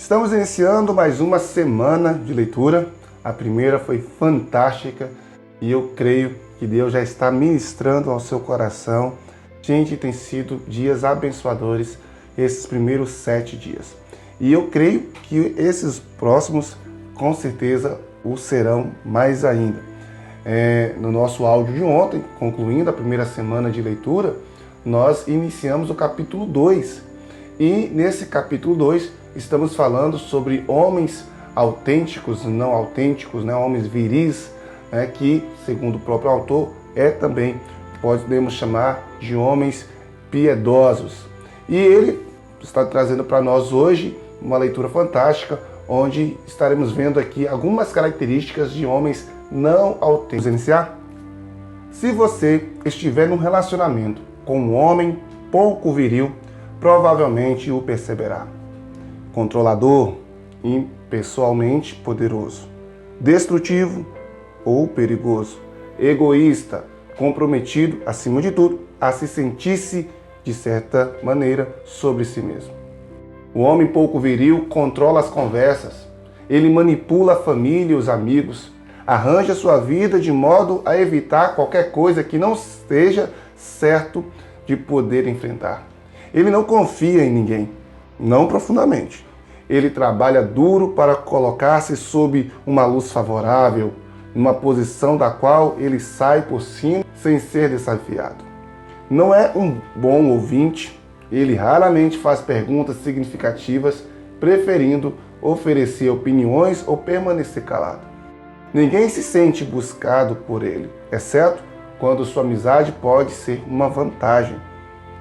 Estamos iniciando mais uma semana de leitura. A primeira foi fantástica e eu creio que Deus já está ministrando ao seu coração. Gente, tem sido dias abençoadores esses primeiros 7 dias. E eu creio que esses próximos, com certeza, o serão mais ainda. No nosso áudio de ontem, concluindo a primeira semana de leitura, nós iniciamos o capítulo 2. E nesse capítulo 2, estamos falando sobre homens autênticos, não autênticos, homens viris, que, segundo o próprio autor, também podemos chamar de homens piedosos. E ele está trazendo para nós hoje uma leitura fantástica, onde estaremos vendo aqui algumas características de homens não autênticos. Vamos iniciar? Se você estiver num relacionamento com um homem pouco viril, provavelmente o perceberá. Controlador, impessoalmente poderoso, destrutivo ou perigoso, egoísta, comprometido, acima de tudo, a se sentir-se, de certa maneira, sobre si mesmo. O homem pouco viril controla as conversas, ele manipula a família e os amigos, arranja sua vida de modo a evitar qualquer coisa que não esteja certo de poder enfrentar. Ele não confia em ninguém, não profundamente. Ele trabalha duro para colocar-se sob uma luz favorável, numa posição da qual ele sai por cima sem ser desafiado. Não é um bom ouvinte, ele raramente faz perguntas significativas, preferindo oferecer opiniões ou permanecer calado. Ninguém se sente buscado por ele, exceto quando sua amizade pode ser uma vantagem.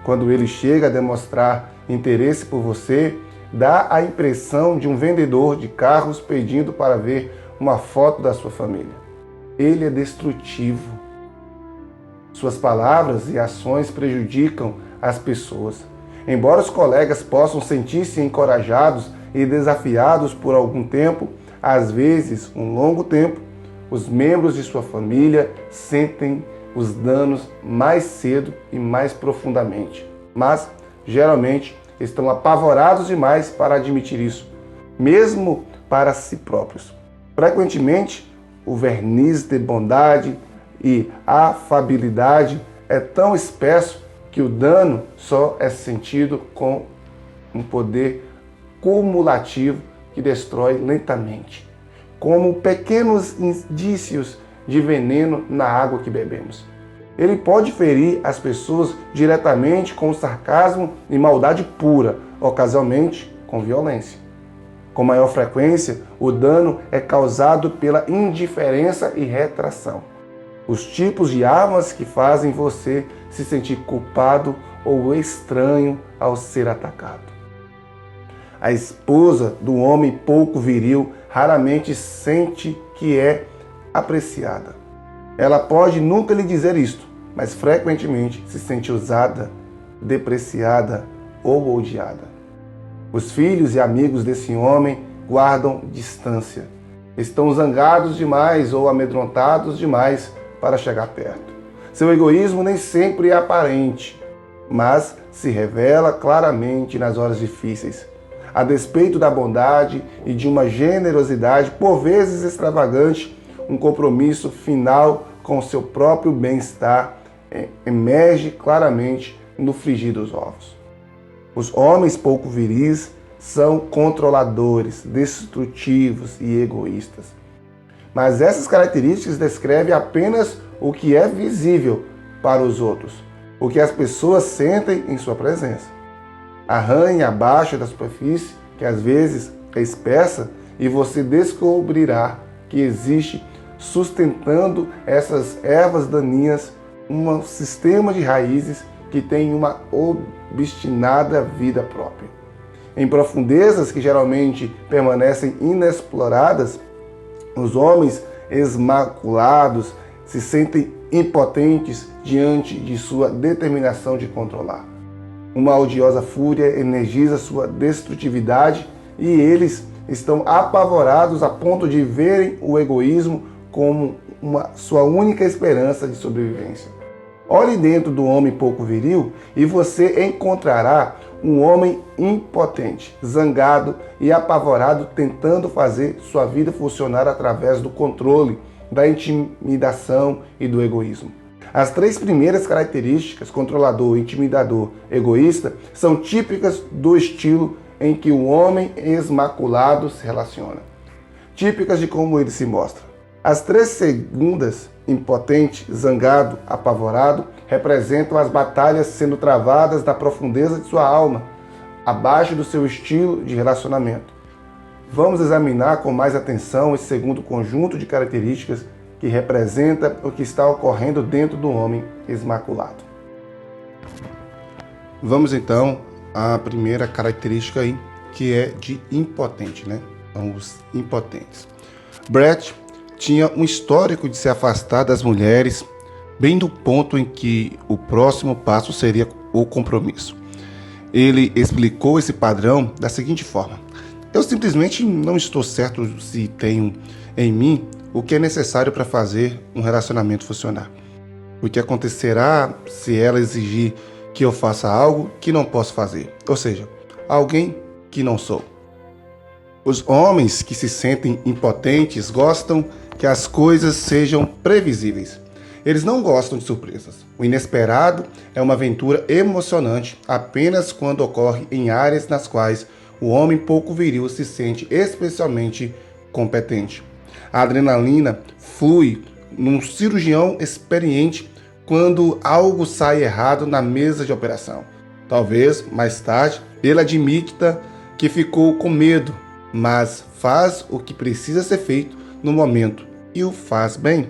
Quando ele chega a demonstrar interesse por você, dá a impressão de um vendedor de carros pedindo para ver uma foto da sua família. Ele é destrutivo. Suas palavras e ações prejudicam as pessoas. Embora os colegas possam sentir-se encorajados e desafiados por algum tempo, às vezes um longo tempo, os membros de sua família sentem os danos mais cedo e mais profundamente, mas geralmente estão apavorados demais para admitir isso, mesmo para si próprios. Frequentemente, o verniz de bondade e afabilidade é tão espesso que o dano só é sentido com um poder cumulativo que destrói lentamente, como pequenos indícios de veneno na água que bebemos. Ele pode ferir as pessoas diretamente com sarcasmo e maldade pura, ocasionalmente com violência. Com maior frequência, o dano é causado pela indiferença e retração. Os tipos de armas que fazem você se sentir culpado ou estranho ao ser atacado. A esposa do homem pouco viril raramente sente que é apreciada. Ela pode nunca lhe dizer isto, mas frequentemente se sente usada, depreciada ou odiada. Os filhos e amigos desse homem guardam distância. Estão zangados demais ou amedrontados demais para chegar perto. Seu egoísmo nem sempre é aparente, mas se revela claramente nas horas difíceis. A despeito da bondade e de uma generosidade, por vezes extravagante, um compromisso final com seu próprio bem-estar emerge claramente no frigir dos ovos. Os homens pouco viris são controladores, destrutivos e egoístas. Mas essas características descrevem apenas o que é visível para os outros, o que as pessoas sentem em sua presença. Arranhe abaixo da superfície, que às vezes é espessa, e você descobrirá que existe, sustentando essas ervas daninhas, um sistema de raízes que tem uma obstinada vida própria. Em profundezas que geralmente permanecem inexploradas, os homens esmaculados se sentem impotentes diante de sua determinação de controlar. Uma odiosa fúria energiza sua destrutividade e eles estão apavorados a ponto de verem o egoísmo como sua única esperança de sobrevivência. Olhe dentro do homem pouco viril e você encontrará um homem impotente, zangado e apavorado, tentando fazer sua vida funcionar através do controle, da intimidação e do egoísmo. As três primeiras características, controlador, intimidador, egoísta, são típicas do estilo em que o homem exmaculado se relaciona. Típicas de como ele se mostra. As três segundas, impotente, zangado, apavorado, representam as batalhas sendo travadas na profundeza de sua alma, abaixo do seu estilo de relacionamento. Vamos examinar com mais atenção esse segundo conjunto de características que representa o que está ocorrendo dentro do homem exmaculado. Vamos então à primeira característica aí, que é de impotente, né? São os impotentes. Brett tinha um histórico de se afastar das mulheres, bem do ponto em que o próximo passo seria o compromisso. Ele explicou esse padrão da seguinte forma: eu simplesmente não estou certo se tenho em mim o que é necessário para fazer um relacionamento funcionar. O que acontecerá se ela exigir que eu faça algo que não posso fazer, ou seja, alguém que não sou. Os homens que se sentem impotentes gostam que as coisas sejam previsíveis. Eles não gostam de surpresas. O inesperado é uma aventura emocionante apenas quando ocorre em áreas nas quais o homem pouco viril se sente especialmente competente. A adrenalina flui num cirurgião experiente quando algo sai errado na mesa de operação. Talvez, mais tarde, ele admita que ficou com medo, mas faz o que precisa ser feito no momento e o faz bem.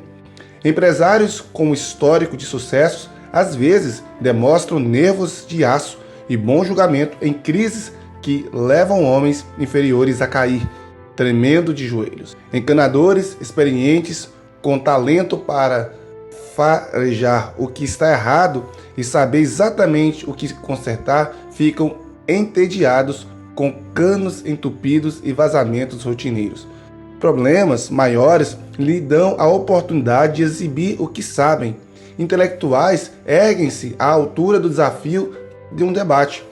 Empresários com histórico de sucessos às vezes demonstram nervos de aço e bom julgamento em crises que levam homens inferiores a cair, tremendo de joelhos. Encanadores experientes com talento para farejar o que está errado e saber exatamente o que consertar ficam entediados com canos entupidos e vazamentos rotineiros. Problemas maiores lhe dão a oportunidade de exibir o que sabem. Intelectuais erguem-se à altura do desafio de um debate.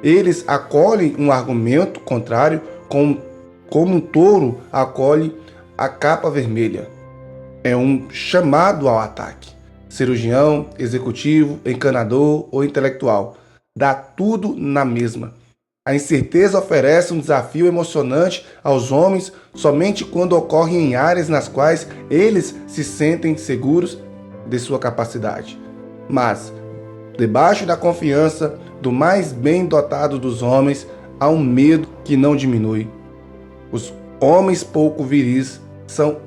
Eles acolhem um argumento contrário como um touro acolhe a capa vermelha. É um chamado ao ataque. Cirurgião, executivo, encanador ou intelectual. Dá tudo na mesma. A incerteza oferece um desafio emocionante aos homens somente quando ocorre em áreas nas quais eles se sentem seguros de sua capacidade. Mas, debaixo da confiança do mais bem dotado dos homens, há um medo que não diminui. Os homens pouco viris são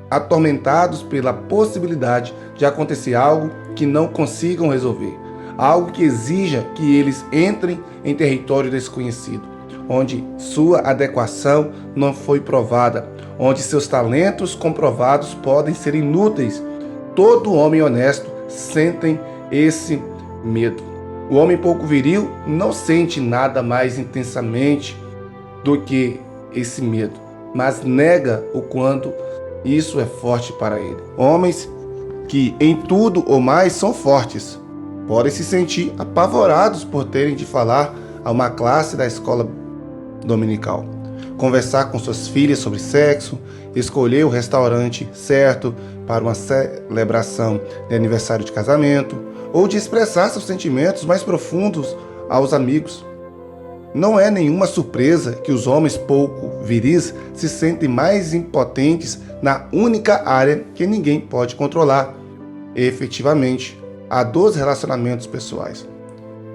atormentados pela possibilidade de acontecer algo que não consigam resolver. Algo que exija que eles entrem em território desconhecido, onde sua adequação não foi provada, onde seus talentos comprovados podem ser inúteis. Todo homem honesto sente esse medo. O homem pouco viril não sente nada mais intensamente do que esse medo, mas nega o quanto isso é forte para ele. Homens que em tudo ou mais são fortes podem se sentir apavorados por terem de falar a uma classe da escola dominical, conversar com suas filhas sobre sexo, escolher o restaurante certo para uma celebração de aniversário de casamento, ou de expressar seus sentimentos mais profundos aos amigos. Não é nenhuma surpresa que os homens pouco viris se sentem mais impotentes na única área que ninguém pode controlar, efetivamente, a dos relacionamentos pessoais.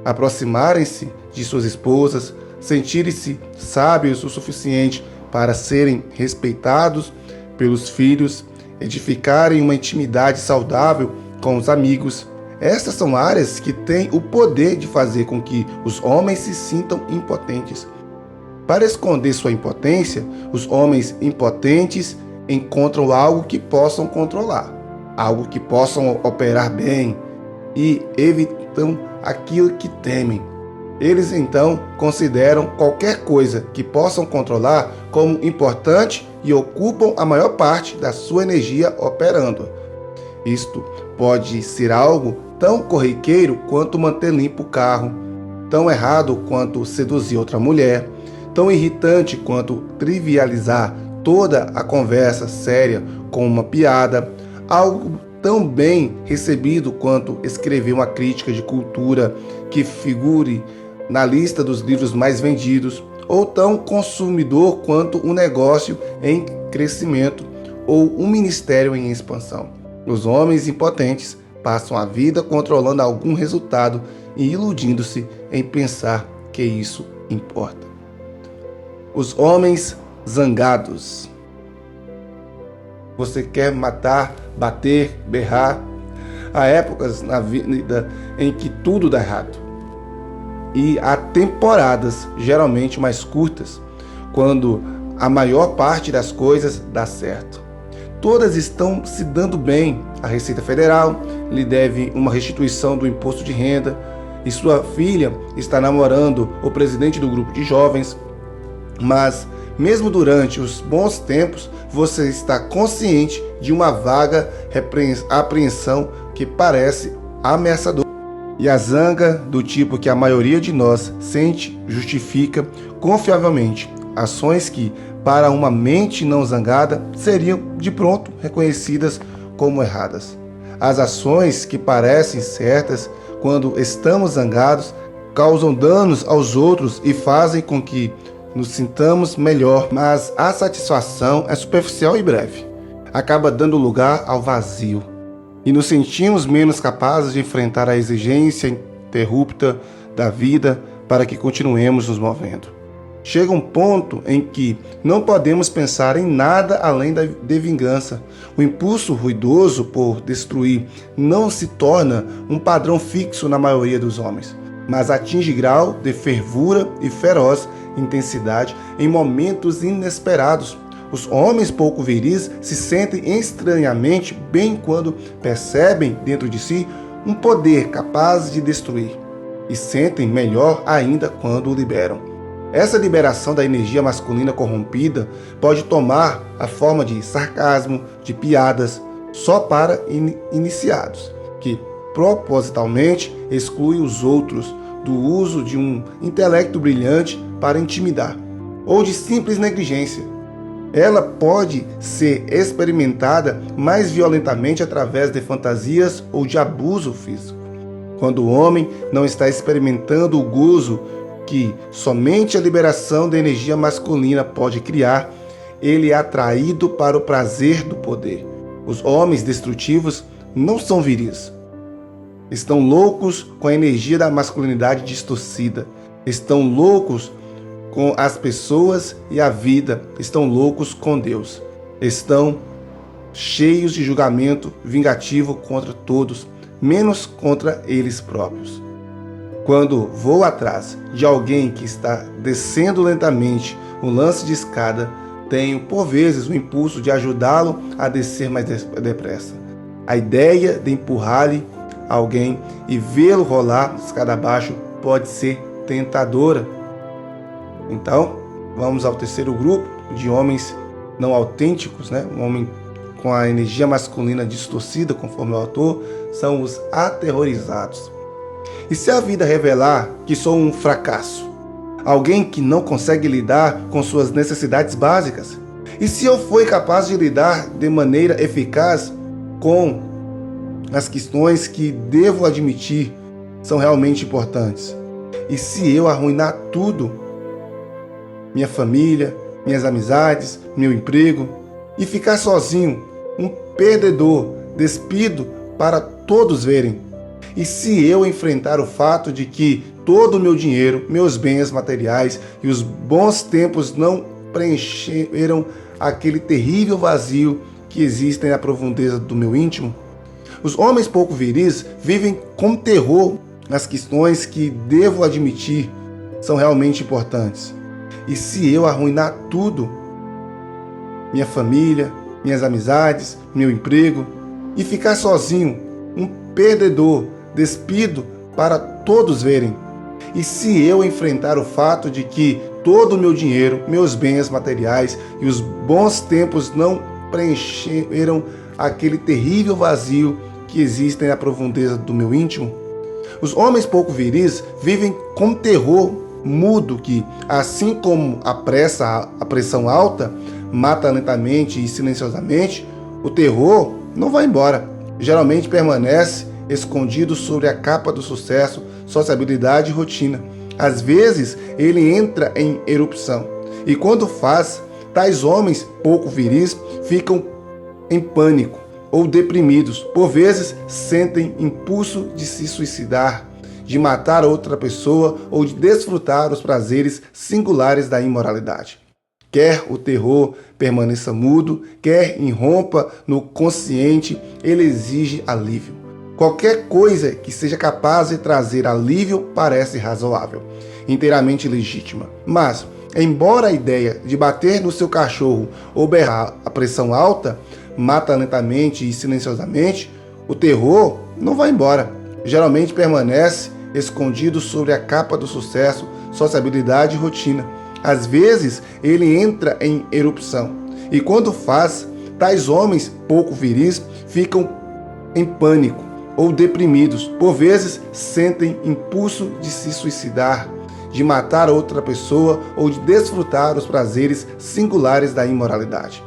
Aproximarem-se de suas esposas, sentirem-se sábios o suficiente para serem respeitados pelos filhos, edificarem uma intimidade saudável com os amigos. Estas são áreas que têm o poder de fazer com que os homens se sintam impotentes. Para esconder sua impotência, os homens impotentes encontram algo que possam controlar, algo que possam operar bem, e evitam aquilo que temem. Eles então consideram qualquer coisa que possam controlar como importante e ocupam a maior parte da sua energia operando. Isto pode ser algo tão corriqueiro quanto manter limpo o carro, tão errado quanto seduzir outra mulher, tão irritante quanto trivializar toda a conversa séria com uma piada, algo tão bem recebido quanto escrever uma crítica de cultura que figure na lista dos livros mais vendidos, ou tão consumidor quanto um negócio em crescimento ou um ministério em expansão. Os homens impotentes passam a vida controlando algum resultado e iludindo-se em pensar que isso importa. Os homens zangados. Você quer matar, bater, berrar? Há épocas na vida em que tudo dá errado. E há temporadas, geralmente mais curtas, quando a maior parte das coisas dá certo. Todas estão se dando bem. A Receita Federal lhe deve uma restituição do imposto de renda e sua filha está namorando o presidente do grupo de jovens. Mas, mesmo durante os bons tempos, você está consciente de uma vaga apreensão que parece ameaçadora. E a zanga, do tipo que a maioria de nós sente, justifica confiavelmente ações que, para uma mente não zangada, seriam de pronto reconhecidas como erradas. As ações que parecem certas quando estamos zangados causam danos aos outros e fazem com que nos sintamos melhor, mas a satisfação é superficial e breve. Acaba dando lugar ao vazio e nos sentimos menos capazes de enfrentar a exigência interrupta da vida para que continuemos nos movendo. Chega um ponto em que não podemos pensar em nada além de vingança. O impulso ruidoso por destruir não se torna um padrão fixo na maioria dos homens, mas atinge grau de fervura e feroz intensidade em momentos inesperados. Os homens pouco viris se sentem estranhamente bem quando percebem dentro de si um poder capaz de destruir, e sentem melhor ainda quando o liberam. Essa liberação da energia masculina corrompida pode tomar a forma de sarcasmo, de piadas, só para iniciados, que propositalmente exclui os outros do uso de um intelecto brilhante para intimidar, ou de simples negligência. Ela pode ser experimentada mais violentamente através de fantasias ou de abuso físico. Quando o homem não está experimentando o gozo que somente a liberação da energia masculina pode criar, ele é atraído para o prazer do poder. Os homens destrutivos não são viris. Estão loucos com a energia da masculinidade distorcida. Estão loucos com as pessoas e a vida. Estão loucos com Deus. Estão cheios de julgamento vingativo contra todos, menos contra eles próprios. Quando vou atrás de alguém que está descendo lentamente um lance de escada, tenho por vezes o impulso de ajudá-lo a descer mais depressa. A ideia de empurrar-lhe alguém e vê-lo rolar escada abaixo pode ser tentadora. Então, vamos ao terceiro grupo de homens não autênticos, Um homem com a energia masculina distorcida, conforme o autor, são os aterrorizados. E se a vida revelar que sou um fracasso, alguém que não consegue lidar com suas necessidades básicas? E se eu for capaz de lidar de maneira eficaz com as questões que devo admitir são realmente importantes? E se eu arruinar tudo, minha família, minhas amizades, meu emprego, e ficar sozinho, um perdedor, despido para todos verem? E se eu enfrentar o fato de que todo o meu dinheiro, meus bens materiais e os bons tempos não preencheram aquele terrível vazio que existe na profundeza do meu íntimo? Os homens pouco viris vivem com terror nas questões que devo admitir são realmente importantes. E se eu arruinar tudo, minha família, minhas amizades, meu emprego, e ficar sozinho, um perdedor, despido para todos verem? E se eu enfrentar o fato de que todo o meu dinheiro, meus bens materiais e os bons tempos não preencheram aquele terrível vazio que existe na profundeza do meu íntimo? Os homens pouco viris vivem com terror mudo que, assim como a pressão alta mata lentamente e silenciosamente, o terror não vai embora. Geralmente permanece escondido sobre a capa do sucesso, sociabilidade e rotina. Às vezes, ele entra em erupção. E quando faz, tais homens pouco viris ficam em pânico ou deprimidos. Por vezes, sentem impulso de se suicidar, de matar outra pessoa ou de desfrutar os prazeres singulares da imoralidade. Quer o terror permaneça mudo, quer irrompa no consciente, ele exige alívio. Qualquer coisa que seja capaz de trazer alívio parece razoável, inteiramente legítima. Mas, embora a ideia de bater no seu cachorro ou berrar a pressão alta mata lentamente e silenciosamente, o terror não vai embora. Geralmente permanece escondido sobre a capa do sucesso, sociabilidade e rotina. Às vezes, ele entra em erupção. E quando faz, tais homens pouco viris ficam em pânico ou deprimidos. Por vezes, sentem impulso de se suicidar, de matar outra pessoa ou de desfrutar os prazeres singulares da imoralidade.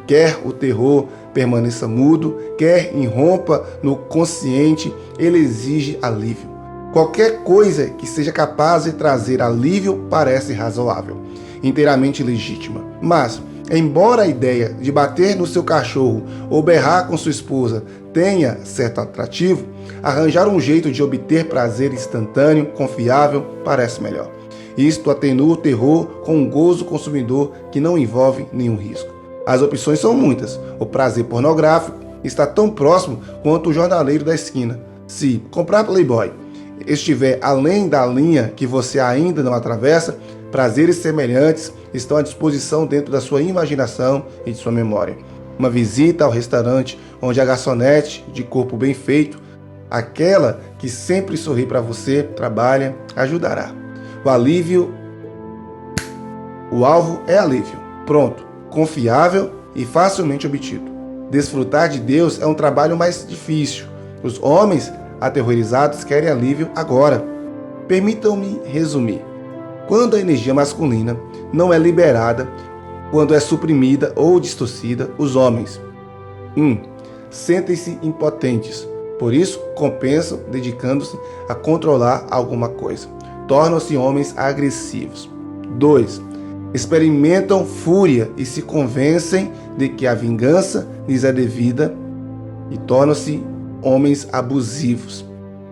Quer o terror permaneça mudo, quer irrompa no consciente, ele exige alívio. Qualquer coisa que seja capaz de trazer alívio parece razoável, inteiramente legítima. Mas, embora a ideia de bater no seu cachorro ou berrar com sua esposa tenha certo atrativo, arranjar um jeito de obter prazer instantâneo, confiável, parece melhor. Isto atenua o terror com um gozo consumidor que não envolve nenhum risco. As opções são muitas. O prazer pornográfico está tão próximo quanto o jornaleiro da esquina. Se comprar Playboy estiver além da linha que você ainda não atravessa, prazeres semelhantes estão à disposição dentro da sua imaginação e de sua memória. Uma visita ao restaurante onde a garçonete de corpo bem feito, aquela que sempre sorri para você, trabalha, ajudará. O alvo é alívio. Pronto, confiável e facilmente obtido. Desfrutar de Deus é um trabalho mais difícil. Os homens aterrorizados querem alívio agora. Permitam-me resumir. Quando a energia masculina não é liberada, quando é suprimida ou distorcida, os homens 1. Sentem-se impotentes, por isso compensam dedicando-se a controlar alguma coisa. Tornam-se homens agressivos. 2. Experimentam fúria e se convencem de que a vingança lhes é devida e tornam-se homens abusivos.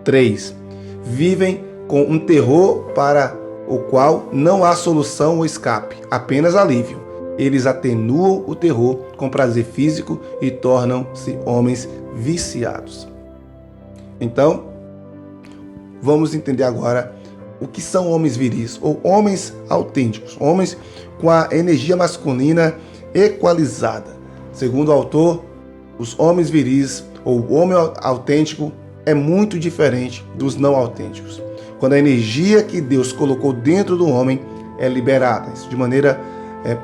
3. Vivem com um terror para o qual não há solução ou escape, apenas alívio. Eles atenuam o terror com prazer físico e tornam-se homens viciados. Então, vamos entender agora o que são homens viris, ou homens autênticos, homens com a energia masculina equalizada. Segundo o autor, os homens viris, ou o homem autêntico, é muito diferente dos não autênticos. Quando a energia que Deus colocou dentro do homem é liberada, isso de maneira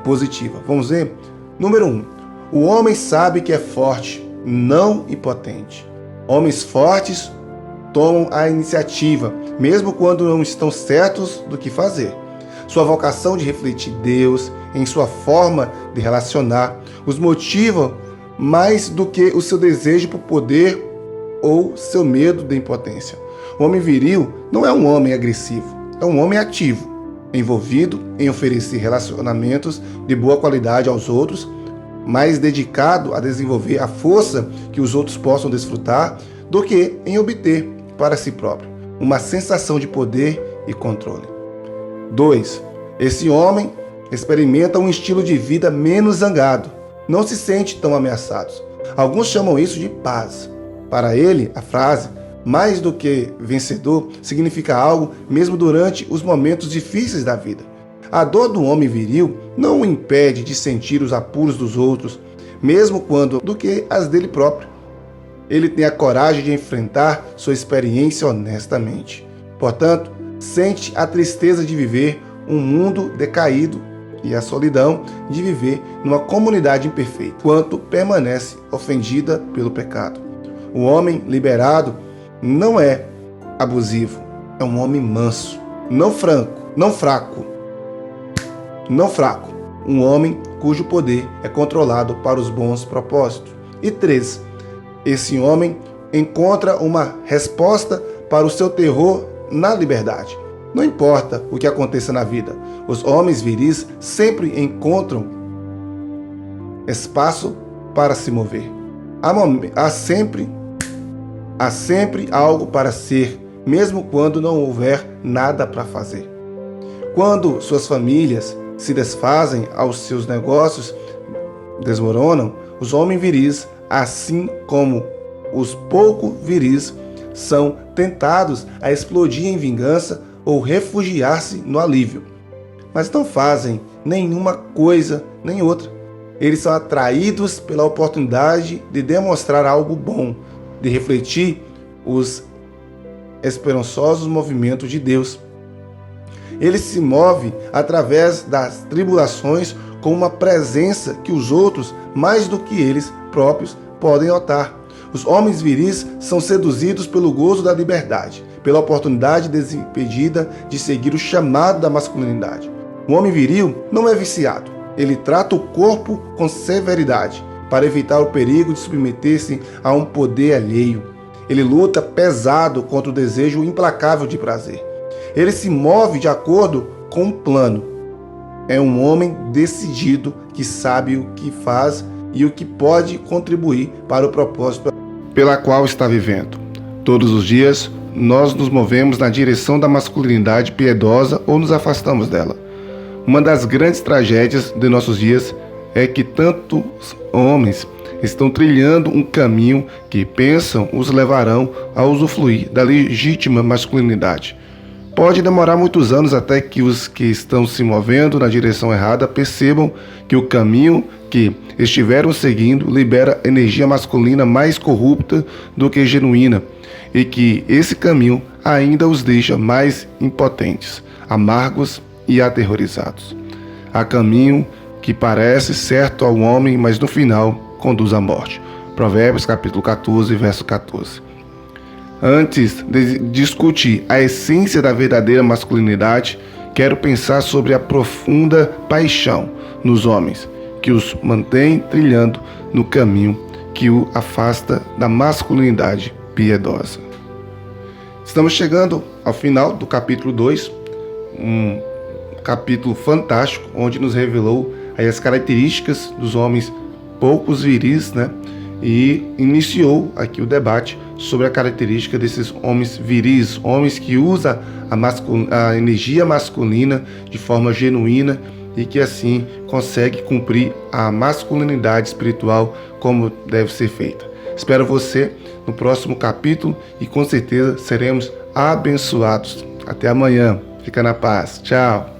positiva. Vamos ver? Número 1. O homem sabe que é forte, não impotente. Homens fortes tomam a iniciativa, mesmo quando não estão certos do que fazer. Sua vocação de refletir Deus em sua forma de relacionar os motiva mais do que o seu desejo por poder ou seu medo de impotência. O homem viril não é um homem agressivo, é um homem ativo, envolvido em oferecer relacionamentos de boa qualidade aos outros, mais dedicado a desenvolver a força que os outros possam desfrutar do que em obter para si próprio uma sensação de poder e controle. 2. Esse homem experimenta um estilo de vida menos zangado, não se sente tão ameaçado. Alguns chamam isso de paz. Para ele, a frase mais do que vencedor significa algo mesmo durante os momentos difíceis da vida. A dor do homem viril não o impede de sentir os apuros dos outros, mesmo quando do que as dele próprio. Ele tem a coragem de enfrentar sua experiência honestamente. Portanto, sente a tristeza de viver um mundo decaído e a solidão de viver numa comunidade imperfeita, enquanto permanece ofendida pelo pecado. O homem liberado não é abusivo, é um homem manso, não fraco. Um homem cujo poder é controlado para os bons propósitos. E 3, esse homem encontra uma resposta para o seu terror na liberdade. Não importa o que aconteça na vida, os homens viris sempre encontram espaço para se mover. Há sempre algo para ser, mesmo quando não houver nada para fazer. Quando suas famílias se desfazem, aos seus negócios desmoronam, os homens viris, assim como os pouco viris, são tentados a explodir em vingança ou refugiar-se no alívio. Mas não fazem nenhuma coisa nem outra. Eles são atraídos pela oportunidade de demonstrar algo bom, de refletir os esperançosos movimentos de Deus. Ele se move através das tribulações com uma presença que os outros, mais do que eles próprios, podem notar. Os homens viris são seduzidos pelo gozo da liberdade, pela oportunidade desimpedida de seguir o chamado da masculinidade. O homem viril não é viciado. Ele trata o corpo com severidade, para evitar o perigo de submeter-se a um poder alheio. Ele luta pesado contra o desejo implacável de prazer. Ele se move de acordo com um plano. É um homem decidido que sabe o que faz e o que pode contribuir para o propósito pela qual está vivendo. Todos os dias, nós nos movemos na direção da masculinidade piedosa ou nos afastamos dela. Uma das grandes tragédias de nossos dias é que tantos homens estão trilhando um caminho que pensam os levarão a usufruir da legítima masculinidade. Pode demorar muitos anos até que os que estão se movendo na direção errada percebam que o caminho que estiveram seguindo libera energia masculina mais corrupta do que genuína e que esse caminho ainda os deixa mais impotentes, amargos e aterrorizados. Há caminho que parece certo ao homem, mas no final conduz à morte. Provérbios capítulo 14, verso 14. Antes de discutir a essência da verdadeira masculinidade, quero pensar sobre a profunda paixão nos homens, que os mantém trilhando no caminho que o afasta da masculinidade piedosa. Estamos chegando ao final do capítulo 2, um capítulo fantástico, onde nos revelou aí as características dos homens poucos viris, e iniciou aqui o debate sobre a característica desses homens viris, homens que usam a energia masculina de forma genuína e que assim consegue cumprir a masculinidade espiritual como deve ser feita. Espero você no próximo capítulo e com certeza seremos abençoados. Até amanhã. Fica na paz. Tchau.